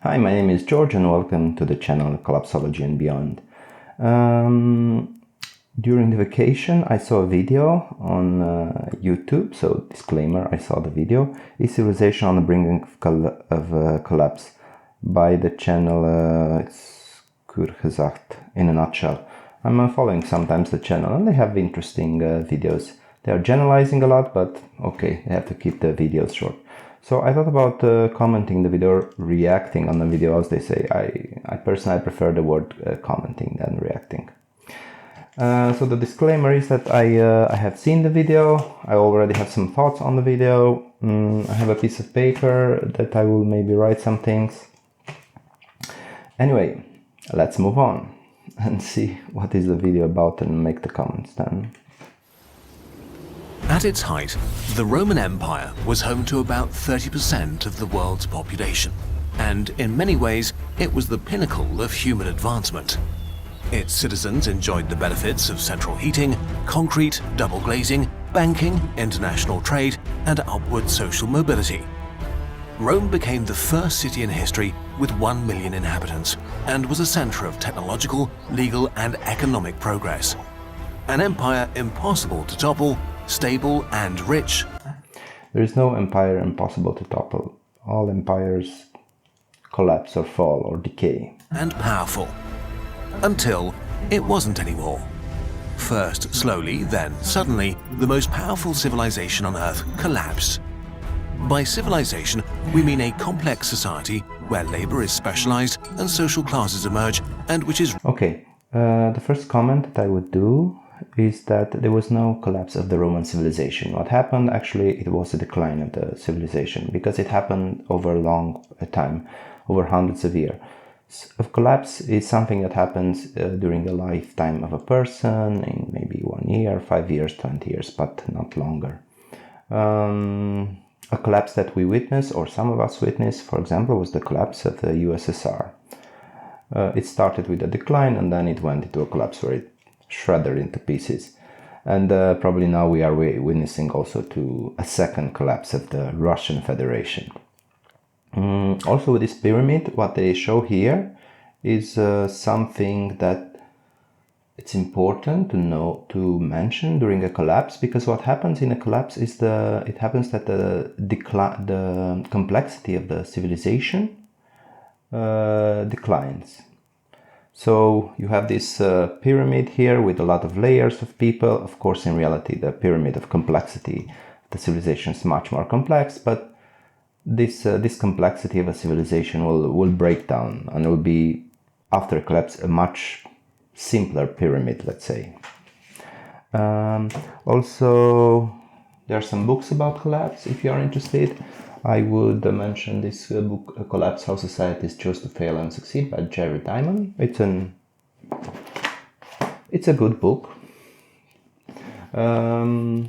Hi, my name is George and welcome to the channel Collapsology and Beyond. During the vacation I saw a video on YouTube, so disclaimer, I saw the video. Is Civilization on the Brink of Collapse by the channel it's Kurzgesagt in a nutshell. I'm following sometimes the channel and they have interesting videos. They are generalizing a lot, but okay, they have to keep the videos short. So I thought about commenting the video, reacting on the video, as they say. I personally prefer the word commenting than reacting. So the disclaimer is that I have seen the video. I already have some thoughts on the video. I have a piece of paper that I will maybe write some things. Anyway, let's move on and see what is the video about and make the comments then. At its height, the Roman Empire was home to about 30% of the world's population, and in many ways, it was the pinnacle of human advancement. Its citizens enjoyed the benefits of central heating, concrete, double glazing, banking, international trade, and upward social mobility. Rome became the first city in history with 1 million inhabitants, and was a center of technological, legal, and economic progress. An empire impossible to topple, stable and rich. There is no empire impossible to topple. All empires collapse or fall or decay. And powerful. Until it wasn't anymore. First slowly, then suddenly, the most powerful civilization on Earth collapsed. By civilization, we mean a complex society where labor is specialized and social classes emerge, and which is... Okay, the first comment that I would do is that there was no collapse of the Roman civilization. What happened, actually, it was a decline of the civilization, because it happened over a long time, over hundreds of years. A collapse is something that happens during the lifetime of a person, in maybe 1 year, 5 years, 20 years, but not longer. A collapse that we witness, or some of us witness, for example, was the collapse of the USSR. It started with a decline and then it went into a collapse where it shredded into pieces. And probably now we are witnessing also to a second collapse of the Russian Federation. Also with this pyramid, what they show here is something that it's important to know, to mention during a collapse, because what happens in a collapse is it happens that the complexity of the civilization declines. So you have this pyramid here with a lot of layers of people. Of course, in reality, the pyramid of complexity, the civilization is much more complex, but this complexity of a civilization will break down and will be, after a collapse, a much simpler pyramid, let's say. Also, there are some books about collapse, if you are interested. I would mention this book, Collapse: How Societies Chose to Fail and Succeed by Jerry Diamond. It's a good book. There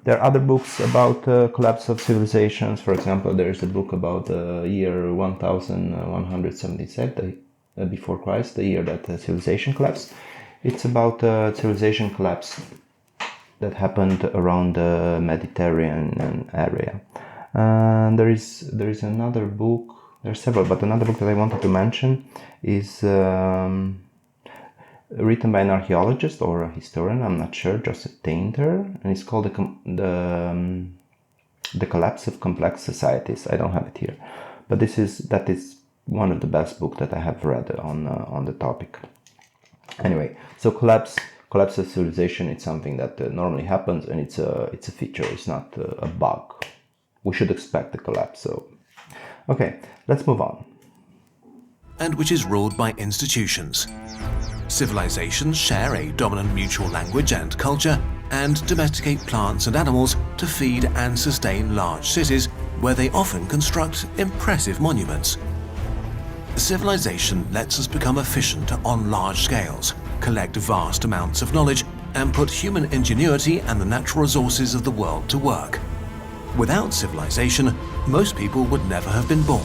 are other books about collapse of civilizations. For example, there is a book about the year 1177 before Christ, the year that civilization collapsed. It's about civilization collapse that happened around the Mediterranean area. There is another book. There are several, but another book that I wanted to mention is written by an archaeologist or a historian, I'm not sure, just a tainter, and it's called the Collapse of Complex Societies. I don't have it here, but that is one of the best books that I have read on the topic. Anyway, so collapse of civilization, it's something that normally happens, and it's a feature. It's not a bug. We should expect the collapse. So, okay, let's move on. And which is ruled by institutions. Civilizations share a dominant mutual language and culture, and domesticate plants and animals to feed and sustain large cities, where they often construct impressive monuments. Civilization lets us become efficient on large scales, collect vast amounts of knowledge, and put human ingenuity and the natural resources of the world to work. Without civilization, most people would never have been born,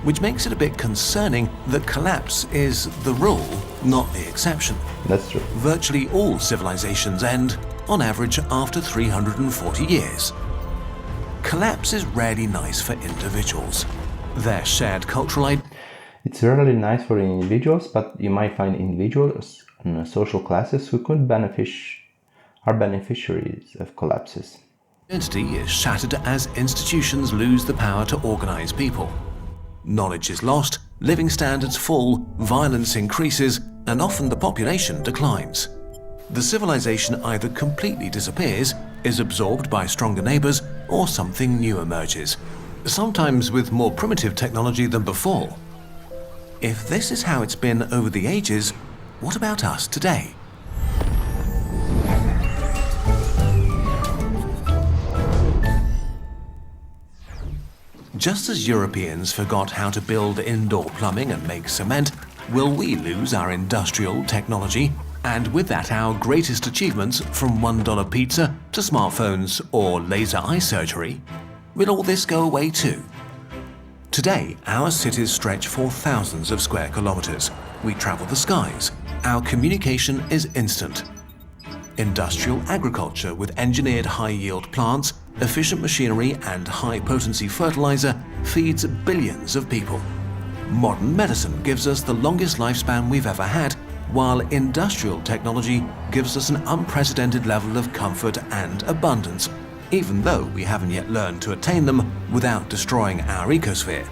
which makes it a bit concerning that collapse is the rule, not the exception. That's true. Virtually all civilizations end, on average, after 340 years. Collapse is rarely nice for individuals. Their shared cultural identity. It's really nice for individuals, but you might find individuals and social classes who are beneficiaries of collapses. Identity is shattered as institutions lose the power to organize people. Knowledge is lost, living standards fall, violence increases, and often the population declines. The civilization either completely disappears, is absorbed by stronger neighbors, or something new emerges, sometimes with more primitive technology than before. If this is how it's been over the ages, what about us today? Just as Europeans forgot how to build indoor plumbing and make cement, will we lose our industrial technology? And with that, our greatest achievements, from $1 pizza to smartphones or laser eye surgery? Will all this go away too? Today, our cities stretch for thousands of square kilometers. We travel the skies. Our communication is instant. Industrial agriculture with engineered high-yield plants, efficient machinery and high-potency fertilizer feeds billions of people. Modern medicine gives us the longest lifespan we've ever had, while industrial technology gives us an unprecedented level of comfort and abundance, even though we haven't yet learned to attain them without destroying our ecosphere.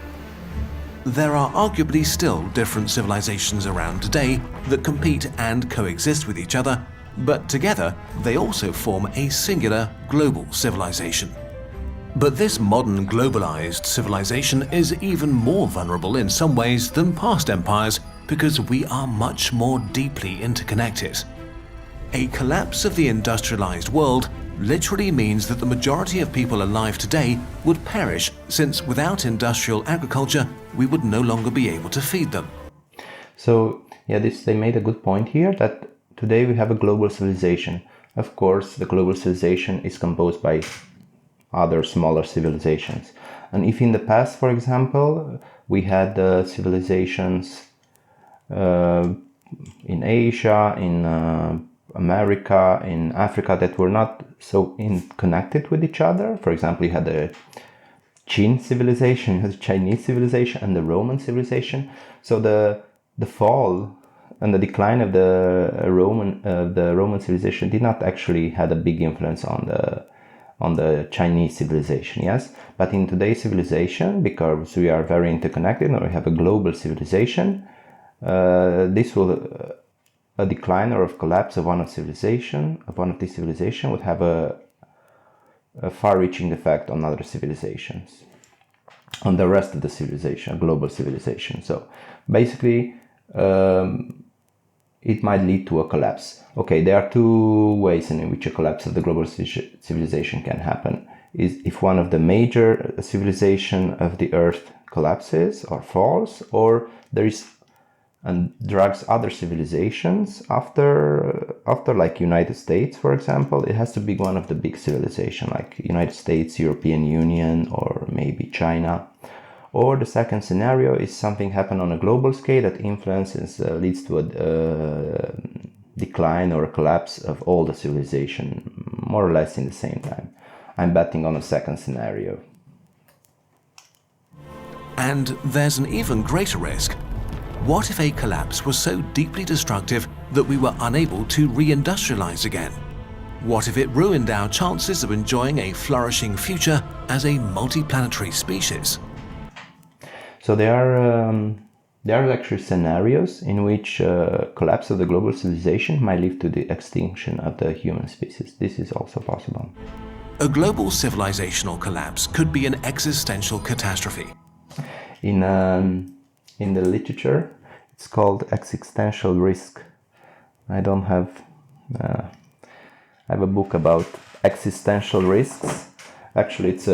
There are arguably still different civilizations around today that compete and coexist with each other, but together they also form a singular global civilization. But this modern globalized civilization is even more vulnerable in some ways than past empires because we are much more deeply interconnected. A collapse of the industrialized world literally means that the majority of people alive today would perish, since without industrial agriculture, we would no longer be able to feed them. So, yeah, they made a good point here that today we have a global civilization. Of course, the global civilization is composed by other smaller civilizations. And if in the past, for example, we had civilizations in Asia, in America, in Africa that were not so connected with each other. For example, you had the Qin civilization, the Chinese civilization, and the Roman civilization. So the fall and the decline of the Roman civilization did not actually have a big influence on the Chinese civilization, yes. But in today's civilization, because we are very interconnected and we have a global civilization, this will a decline or a collapse of one of these civilizations would have a far-reaching effect on other civilizations, on the rest of the civilization, global civilization. So basically, it might lead to a collapse. Okay, there are two ways in which a collapse of the global civilization can happen. Is if one of the major civilization of the Earth collapses or falls, or there is and drags other civilizations after like United States, for example. It has to be one of the big civilizations like United States, European Union, or maybe China. Or the second scenario is something happen on a global scale that influences, leads to a decline or a collapse of all the civilization, more or less in the same time. I'm betting on a second scenario. And there's an even greater risk. What if a collapse was so deeply destructive that we were unable to re-industrialize again? What if it ruined our chances of enjoying a flourishing future as a multiplanetary species? So there are actually scenarios in which collapse of the global civilization might lead to the extinction of the human species. This is also possible. A global civilizational collapse could be an existential catastrophe. In the literature, it's called Existential Risk. I have a book about existential risks. Actually, it's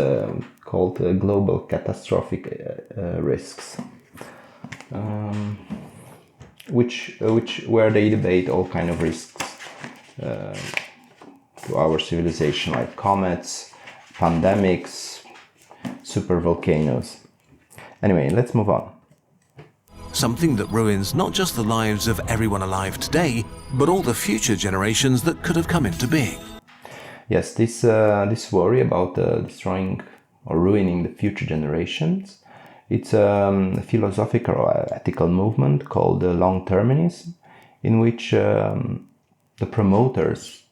called Global Catastrophic Risks, where they debate all kind of risks to our civilization, like comets, pandemics, super volcanoes. Anyway, let's move on. Something that ruins not just the lives of everyone alive today, but all the future generations that could have come into being. Yes, this worry about destroying or ruining the future generations It's a philosophical or ethical movement called long Terminis, in which the promoters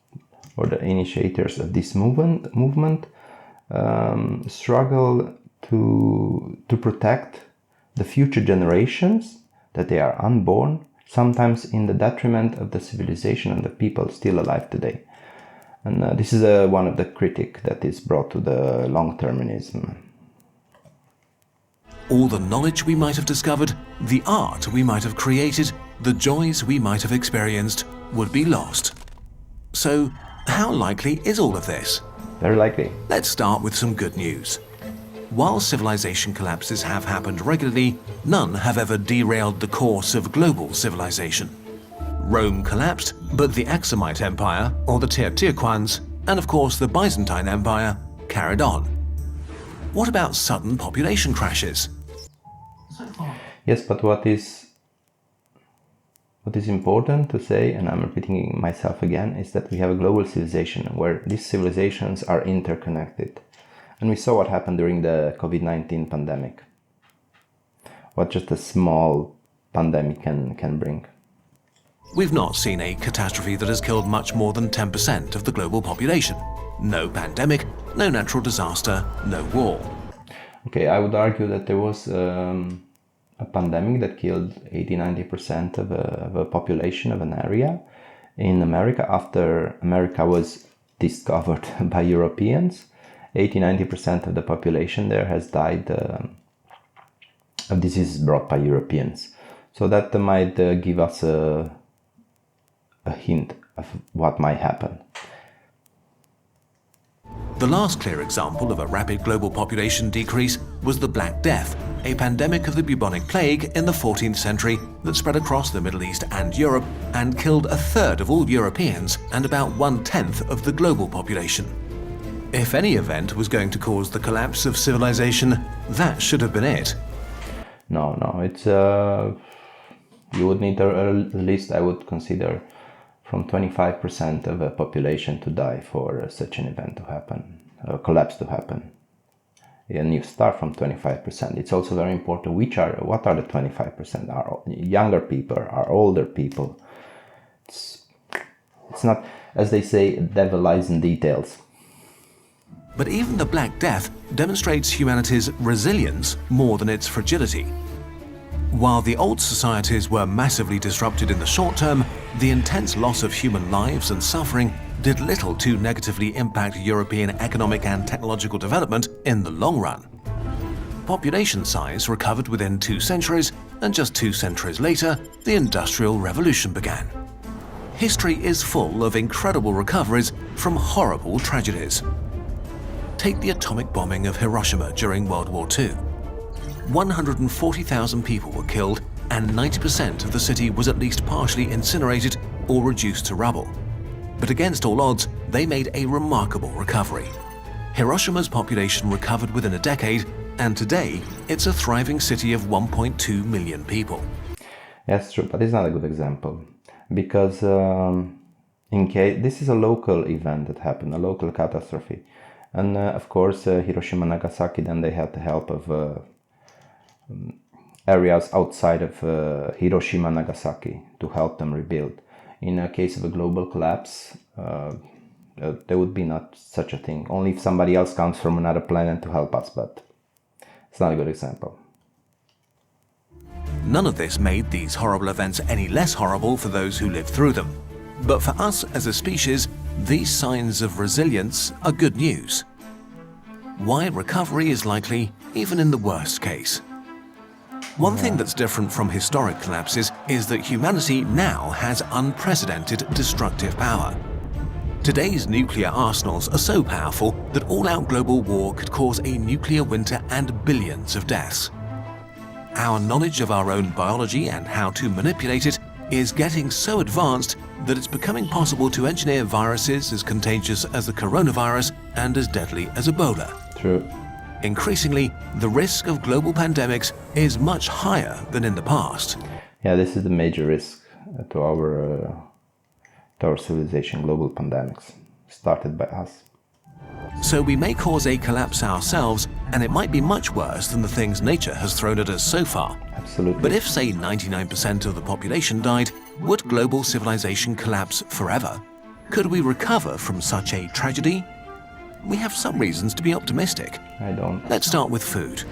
or the initiators of this movement struggle to protect the future generations, that they are unborn, sometimes in the detriment of the civilization and the people still alive today. And this is one of the critiques that is brought to the long-terminism. All the knowledge we might have discovered, the art we might have created, the joys we might have experienced would be lost. So, how likely is all of this? Very likely. Let's start with some good news. While civilization collapses have happened regularly, none have ever derailed the course of global civilization. Rome collapsed, but the Aksumite Empire, or the Teotihuacans, and of course the Byzantine Empire, carried on. What about sudden population crashes? Yes, but what is important to say, and I'm repeating myself again, is that we have a global civilization where these civilizations are interconnected. And we saw what happened during the COVID-19 pandemic. What just a small pandemic can bring. We've not seen a catastrophe that has killed much more than 10% of the global population. No pandemic, no natural disaster, no war. Okay, I would argue that there was a pandemic that killed 80-90% of a population of an area in America after America was discovered by Europeans. 80-90% of the population there has died of diseases brought by Europeans. So that might give us a hint of what might happen. The last clear example of a rapid global population decrease was the Black Death, a pandemic of the bubonic plague in the 14th century that spread across the Middle East and Europe and killed a third of all Europeans and about 1/10 of the global population. If any event was going to cause the collapse of civilization, that should have been it. No, it's you would need at least, I would consider, from 25% of a population to die for such an event to happen, a collapse to happen. And you start from 25%. It's also very important what are the 25%? Are younger people, are older people? It's not, as they say, devil lies in details. But even the Black Death demonstrates humanity's resilience more than its fragility. While the old societies were massively disrupted in the short term, the intense loss of human lives and suffering did little to negatively impact European economic and technological development in the long run. Population size recovered within 2 centuries, and just 2 centuries later, the Industrial Revolution began. History is full of incredible recoveries from horrible tragedies. Take the atomic bombing of Hiroshima during World War II. 140,000 people were killed, and 90% of the city was at least partially incinerated or reduced to rubble. But against all odds, they made a remarkable recovery. Hiroshima's population recovered within a decade, and today it's a thriving city of 1.2 million people. That's true, but it's not a good example, because this is a local event that happened, a local catastrophe. And of course, Hiroshima and Nagasaki, then they had the help of areas outside of Hiroshima and Nagasaki to help them rebuild. In a case of a global collapse, there would be not such a thing. Only if somebody else comes from another planet to help us, but it's not a good example. None of this made these horrible events any less horrible for those who lived through them. But for us as a species, these signs of resilience are good news. Why recovery is likely even in the worst case. One thing that's different from historic collapses is that humanity now has unprecedented destructive power. Today's nuclear arsenals are so powerful that all-out global war could cause a nuclear winter and billions of deaths. Our knowledge of our own biology and how to manipulate it is getting so advanced that it's becoming possible to engineer viruses as contagious as the coronavirus and as deadly as Ebola. True. Increasingly, the risk of global pandemics is much higher than in the past. Yeah, this is the major risk to our civilization, global pandemics, started by us. So we may cause a collapse ourselves, and it might be much worse than the things nature has thrown at us so far. Absolutely. But if, say, 99% of the population died, would global civilization collapse forever? Could we recover from such a tragedy? We have some reasons to be optimistic. I don't. Let's start with food.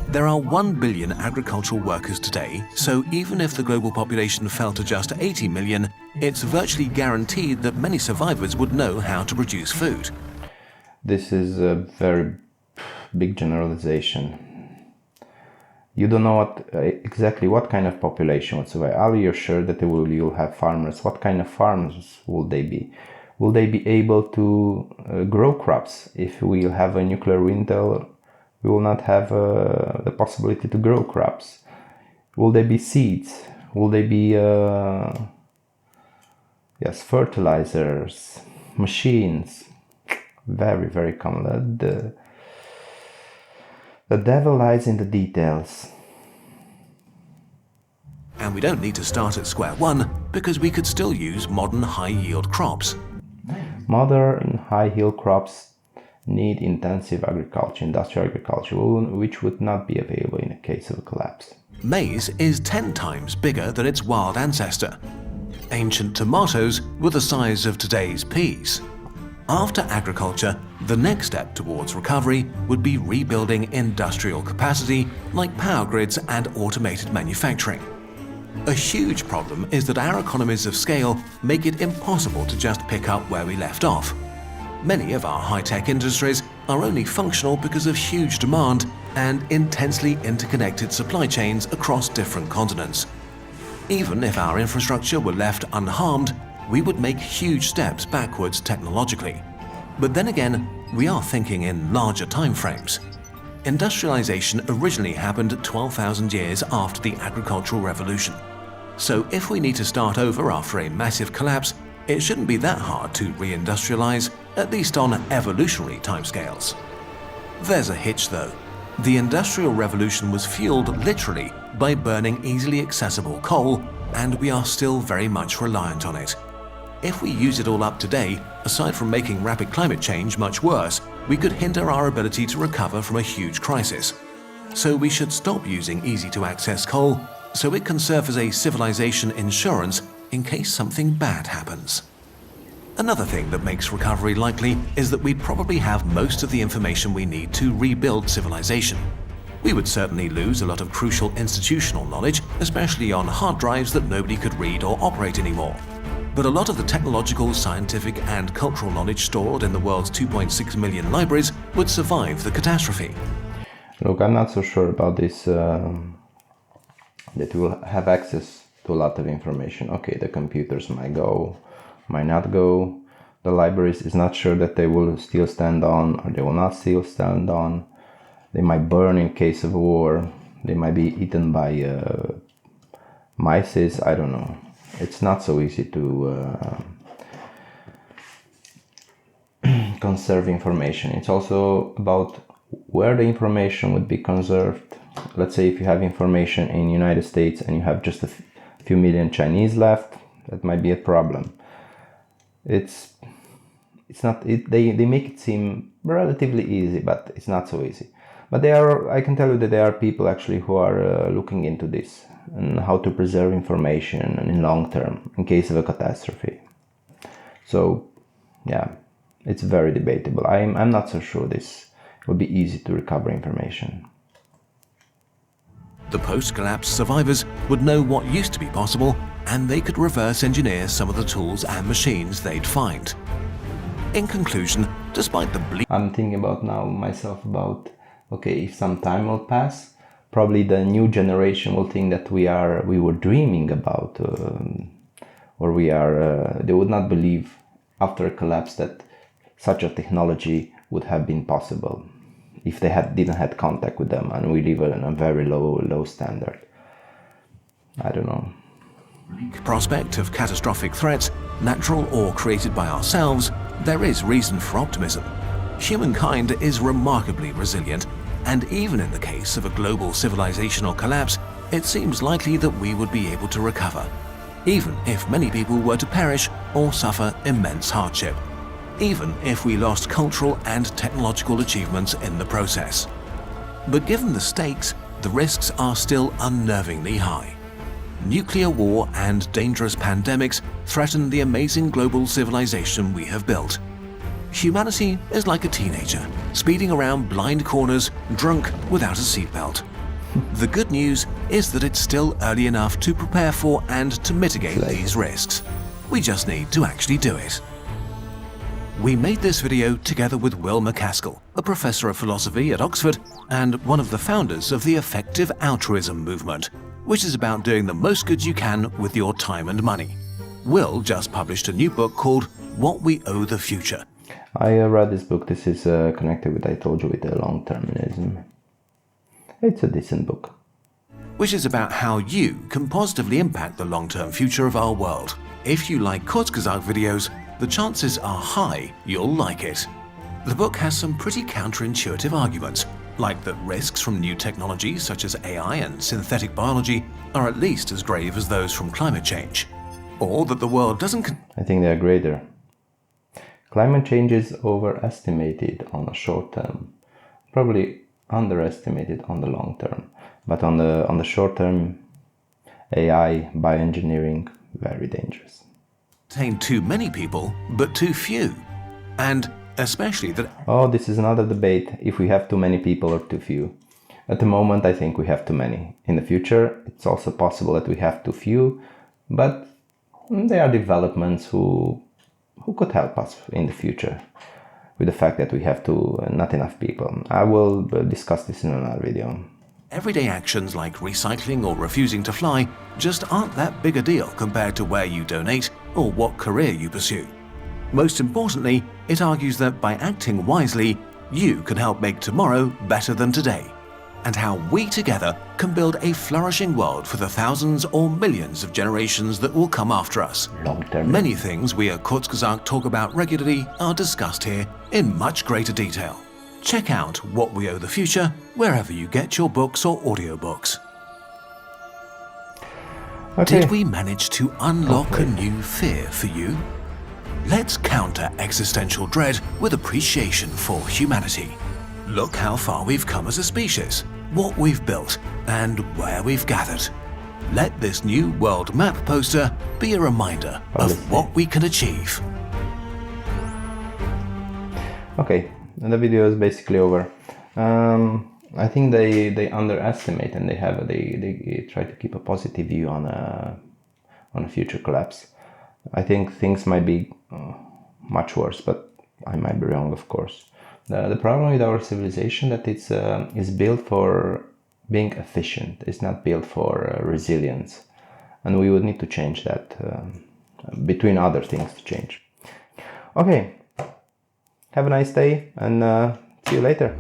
There are 1 billion agricultural workers today, so even if the global population fell to just 80 million, it's virtually guaranteed that many survivors would know how to produce food. This is a very big generalization. You don't know exactly what kind of population would survive. Are you sure that you'll have farmers? What kind of farmers will they be? Will they be able to grow crops? If we'll have a nuclear winter, we will not have the possibility to grow crops. Will there be seeds? Will there be fertilizers, machines? Very, very common. The devil lies in the details. And we don't need to start at square one, because we could still use modern high-yield crops. Modern high-yield crops need intensive agriculture, industrial agriculture, which would not be available in a case of a collapse. Maize is 10 times bigger than its wild ancestor. Ancient tomatoes were the size of today's peas. After agriculture, the next step towards recovery would be rebuilding industrial capacity like power grids and automated manufacturing. A huge problem is that our economies of scale make it impossible to just pick up where we left off. Many of our high-tech industries are only functional because of huge demand and intensely interconnected supply chains across different continents. Even if our infrastructure were left unharmed, we would make huge steps backwards technologically. But then again, we are thinking in larger timeframes. Industrialization originally happened 12,000 years after the agricultural revolution. So if we need to start over after a massive collapse, it shouldn't be that hard to reindustrialize, at least on evolutionary timescales. There's a hitch though. The Industrial Revolution was fueled literally by burning easily accessible coal, and we are still very much reliant on it. If we use it all up today, aside from making rapid climate change much worse, we could hinder our ability to recover from a huge crisis. So we should stop using easy-to-access coal, so it can serve as a civilization insurance in case something bad happens. Another thing that makes recovery likely is that we'd probably have most of the information we need to rebuild civilization. We would certainly lose a lot of crucial institutional knowledge, especially on hard drives that nobody could read or operate anymore. But a lot of the technological, scientific, and cultural knowledge stored in the world's 2.6 million libraries would survive the catastrophe. Look, I'm not so sure about this, that we'll have access to a lot of information. Okay, the computers might go, might not go. The libraries is not sure that they will still stand on or they will not still stand on. They might burn in case of war. They might be eaten by mice. I don't know. It's not so easy to conserve information. It's also about where the information would be conserved. Let's say if you have information in the United States and you have just a few million Chinese left, that might be a problem. It's not. They make it seem relatively easy, but it's not so easy. But I can tell you that there are people actually who are looking into this and how to preserve information in long term in case of a catastrophe. So, yeah, it's very debatable. I'm not so sure this will be easy to recover information. The post-collapse survivors would know what used to be possible, and they could reverse engineer some of the tools and machines they'd find. In conclusion, despite the I'm thinking about now myself about, okay, if some time will pass, probably the new generation will think that we were dreaming about, or they would not believe after a collapse that such a technology would have been possible if they didn't have contact with them, and we live in a very low standard. I don't know. Prospect of catastrophic threats, natural or created by ourselves, there is reason for optimism. Humankind is remarkably resilient, and even in the case of a global civilizational collapse, it seems likely that we would be able to recover, even if many people were to perish or suffer immense hardship. even if we lost cultural and technological achievements in the process. But given the stakes, the risks are still unnervingly high. Nuclear war and dangerous pandemics threaten the amazing global civilization we have built. Humanity is like a teenager, speeding around blind corners, drunk without a seatbelt. The good news is that it's still early enough to prepare for and to mitigate these risks. We just need to actually do it. We made this video together with Will MacAskill, a professor of philosophy at Oxford and one of the founders of the effective altruism movement, which is about doing the most good you can with your time and money. Will just published a new book called What We Owe the Future. I read this book. This is connected with, I told you, with the long-termism. It's a decent book. Which is about how you can positively impact the long-term future of our world. If you like Kurzgesagt videos, the chances are high you'll like it. The book has some pretty counterintuitive arguments, like that risks from new technologies such as AI and synthetic biology are at least as grave as those from climate change, or that the world doesn't I think they are greater. Climate change is overestimated on the short term, probably underestimated on the long term, but on the short term, AI, bioengineering, very dangerous. contain too many people, but too few. And especially that... Oh, this is another debate, if we have too many people or too few. At the moment, I think we have too many. In the future, it's also possible that we have too few, but there are developments who could help us in the future with the fact that we have not enough people. I will discuss this in another video. Everyday actions like recycling or refusing to fly just aren't that big a deal compared to where you donate or what career you pursue. Most importantly, it argues that by acting wisely, you can help make tomorrow better than today, and how we together can build a flourishing world for the thousands or millions of generations that will come after us. Long-term. Many things we at Kurzgesagt talk about regularly are discussed here in much greater detail. Check out What We Owe the Future wherever you get your books or audiobooks. Okay. Did we manage to unlock a new fear for you? Let's counter existential dread with appreciation for humanity. Look how far we've come as a species, what we've built, and where we've gathered. Let this new world map poster be a reminder of what we can achieve. Okay, the video is basically over. I think they underestimate, and they try to keep a positive view on a future collapse. I think things might be much worse, but I might be wrong, of course. The problem with our civilization that it's built for being efficient. It's not built for resilience, and we would need to change that. Between other things to change. Okay, have a nice day, and see you later.